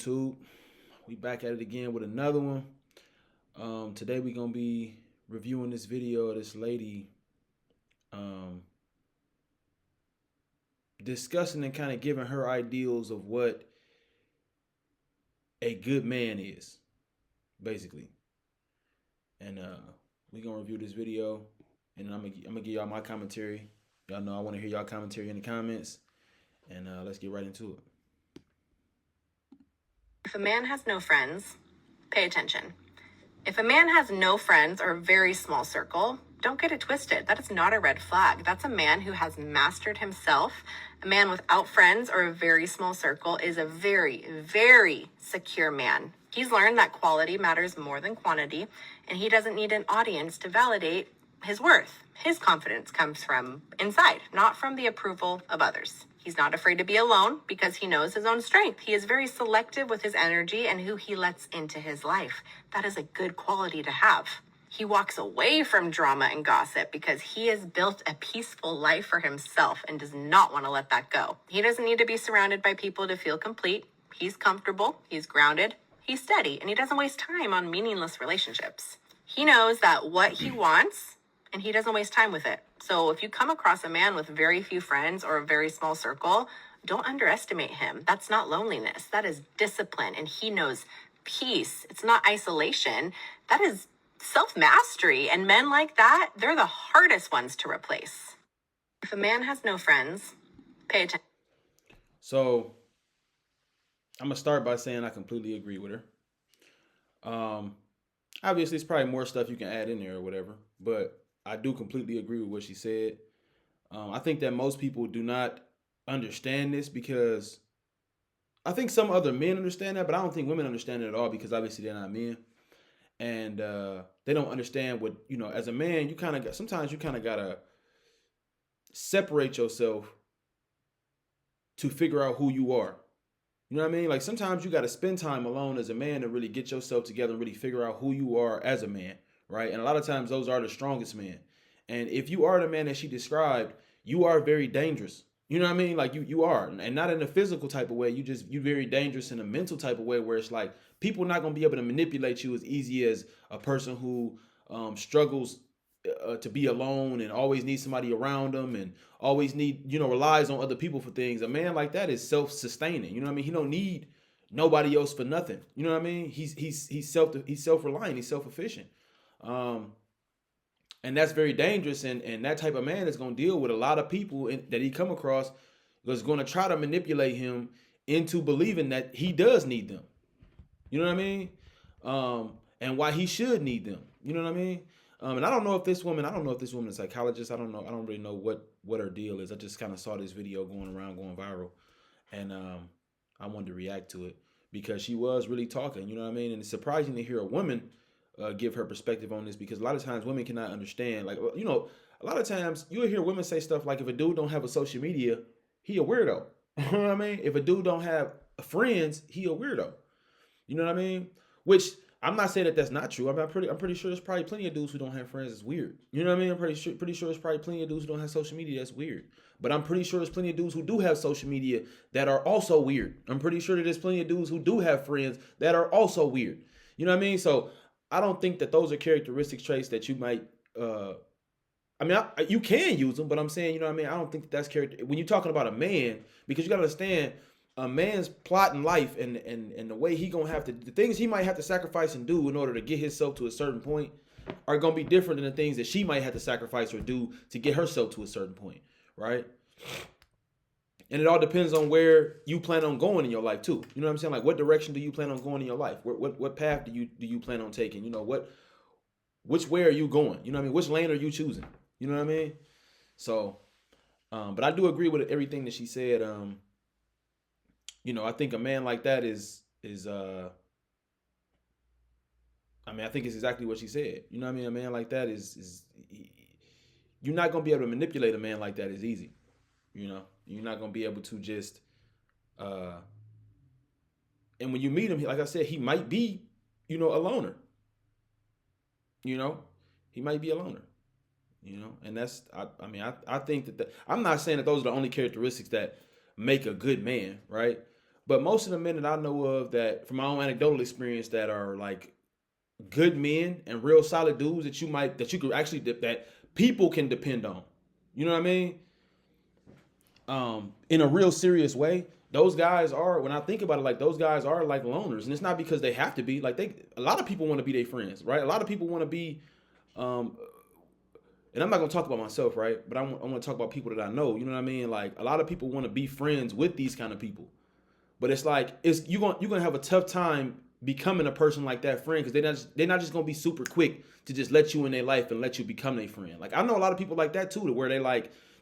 YouTube? We back at it again with another one. Today we're gonna be reviewing this video of this lady um, discussing and kind of giving her ideals of what a good man is, basically. And we're gonna review this video, and I'm gonna give y'all my commentary. Y'all know I want to hear y'all commentary in the comments, and let's get right into it. If a man has no friends, pay attention. If a man has no friends or a very small circle, don't get it twisted. That is not a red flag. That's a man who has mastered himself. A man without friends or a very small circle is a very, very secure man. He's learned that quality matters more than quantity, and he doesn't need an audience to validate his worth. His confidence comes from inside, not from the approval of others. He's not afraid to be alone because he knows his own strength. He is very selective with his energy and who he lets into his life. That is a good quality to have. He walks away from drama and gossip because he has built a peaceful life for himself and does not want to let that go. He doesn't need to be surrounded by people to feel complete. He's comfortable, he's grounded, he's steady, and he doesn't waste time on meaningless relationships. He knows that what he wants, and he doesn't waste time with it. So if you come across a man with very few friends or a very small circle, don't underestimate him. That's not loneliness. That is discipline. And he knows peace. It's not isolation. That is self-mastery. And men like that, they're the hardest ones to replace. If a man has no friends, pay attention. So I'm gonna start by saying I completely agree with her. Obviously, it's probably more stuff you can add in there or whatever, but I do completely agree with what she said. I think that most people do not understand this because I think some other men understand that, but I don't think women understand it at all because obviously they're not men, and they don't understand what As a man, you kind of sometimes you kind of gotta separate yourself to figure out who you are. You know what I mean? Like sometimes you got to spend time alone as a man to really get yourself together and really figure out who you are as a man, right? And a lot of times those are the strongest men. And if you are the man that she described, you are very dangerous. You know what I mean? Like you are, and not in a physical type of way. You very dangerous in a mental type of way where it's like people not gonna be able to manipulate you as easy as a person who struggles to be alone and always needs somebody around them and always relies on other people for things. A man like that is self-sustaining. You know what I mean? He don't need nobody else for nothing. You know what I mean? He's self-reliant. He's self-efficient. Um, and that's very dangerous. And that type of man is going to deal with a lot of people that he come across that's going to try to manipulate him into believing that he does need them. You know what I mean? And why he should need them. You know what I mean? And I don't know if this woman is a psychologist. I don't know. I don't really know what her deal is. I just kind of saw this video going around, going viral, and I wanted to react to it because she was really talking. You know what I mean? And it's surprising to hear a woman give her perspective on this because a lot of times women cannot understand. Like a lot of times you'll hear women say stuff like, "If a dude don't have a social media, he a weirdo." You know what I mean? If a dude don't have friends, he a weirdo. You know what I mean? Which I'm not saying that that's not true. I'm pretty sure there's probably plenty of dudes who don't have friends. It's weird. You know what I mean? I'm pretty sure there's probably plenty of dudes who don't have social media. That's weird. But I'm pretty sure there's plenty of dudes who do have social media that are also weird. I'm pretty sure that there's plenty of dudes who do have friends that are also weird. You know what I mean? So I don't think that those are characteristic traits that you might. You can use them, but I'm saying, you know what I mean? I don't think that's character. When you're talking about a man, because you got to understand a man's plot in life and the way he gonna have to, the things he might have to sacrifice and do in order to get himself to a certain point are gonna be different than the things that she might have to sacrifice or do to get herself to a certain point, right? And it all depends on where you plan on going in your life too. You know what I'm saying? Like, what direction do you plan on going in your life? What path do you plan on taking? You know, which way are you going? You know what I mean? Which lane are you choosing? You know what I mean? So, but I do agree with everything that she said. I think a man like that is I think it's exactly what she said. You know what I mean? A man like that you're not gonna be able to manipulate a man like that as easy. You're not gonna be able to just and when you meet him, like I said, he might be, a loner. He might be a loner. And that's I think that I'm not saying that those are the only characteristics that make a good man, right? But most of the men that I know of that, from my own anecdotal experience, that are like good men and real solid dudes that you could actually that people can depend on. You know what I mean? In a real serious way. Those guys are, when I think about it, like those guys are like loners, and it's not because they have to be. Like a lot of people want to be their friends, right? A lot of people want to be, um, and I'm not gonna talk about myself, right? But I want to talk about people that I know. You know what I mean? Like a lot of people want to be friends with these kind of people, but it's like you're gonna have a tough time becoming a person like that friend because they're not just gonna be super quick to just let you in their life and let you become their friend. Like I know a lot of people like that too, to where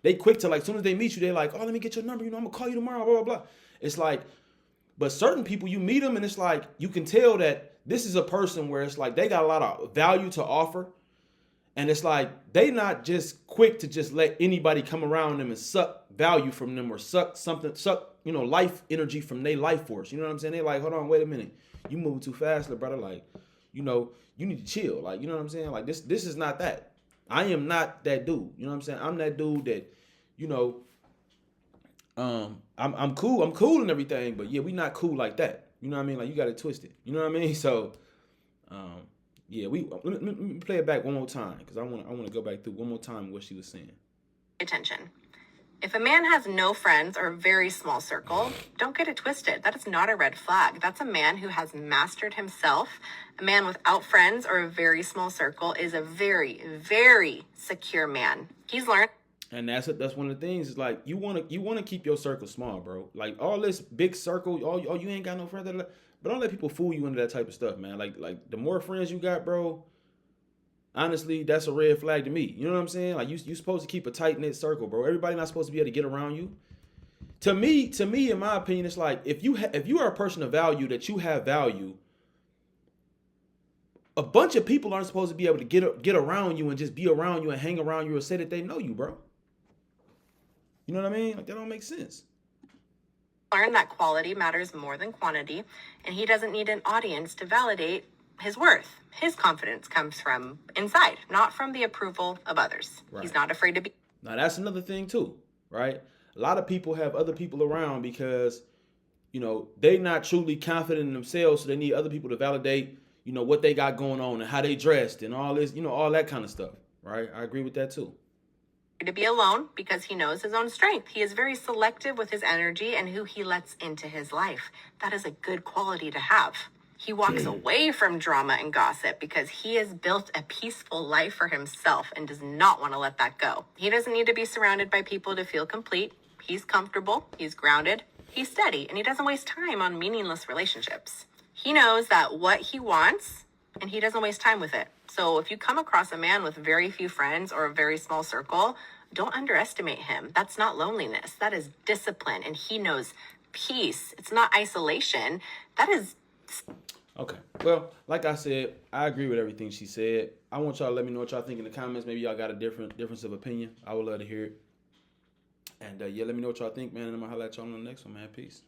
they quick to, like, as soon as they meet you, they like, oh, let me get your number, I'm gonna call you tomorrow, blah blah blah. It's like, but certain people, you meet them and it's like you can tell that this is a person where it's like they got a lot of value to offer, and it's like they not just quick to just let anybody come around them and suck value from them or suck life energy from their life force. You know what I'm saying? They like, hold on, wait a minute, you moving too fast, little brother. Like, you need to chill. Like, you know what I'm saying? Like this is not that. I am not that dude. You know what I'm saying? I'm that dude that, you know, I'm cool. I'm cool and everything, but yeah, we not cool like that. You know what I mean? Like you got it twisted. You know what I mean? So, yeah, let me play it back one more time because I want to go back through one more time what she was saying. Attention. If a man has no friends or a very small circle, don't get it twisted. That is not a red flag. That's a man who has mastered himself. A man without friends or a very small circle is a very, very secure man. He's learned. And that's one of the things is like you want to keep your circle small, bro. Like all this big circle, you ain't got no friends, but don't let people fool you into that type of stuff, man. Like the more friends you got, bro, honestly, that's a red flag to me. You know what I'm saying? Like you supposed to keep a tight knit circle, bro. Everybody not supposed to be able to get around you. To me, in my opinion, it's like if you are a person of value, that you have value, a bunch of people aren't supposed to be able to get around you and just be around you and hang around you or say that they know you, bro. You know what I mean? Like that don't make sense. Learn that quality matters more than quantity, and he doesn't need an audience to validate his worth. His confidence comes from inside, not from the approval of others. Right. He's not afraid to be. Now that's another thing too, right? A lot of people have other people around because, they're not truly confident in themselves, so they need other people to validate, what they got going on and how they dressed and all this, all that kind of stuff, right? I agree with that too. To be alone because he knows his own strength. He is very selective with his energy and who he lets into his life. That is a good quality to have. He walks away from drama and gossip because he has built a peaceful life for himself and does not want to let that go. He doesn't need to be surrounded by people to feel complete. He's comfortable, he's grounded, he's steady, and he doesn't waste time on meaningless relationships. He knows that what he wants, and he doesn't waste time with it. So if you come across a man with very few friends or a very small circle, don't underestimate him. That's not loneliness. That is discipline. And he knows peace. It's not isolation. That is... Okay. Well, like I said, I agree with everything she said. I want y'all to let me know what y'all think in the comments. Maybe y'all got a difference of opinion. I would love to hear it. And yeah, let me know what y'all think, man. And I'm going to holler at y'all on the next one, man. Peace.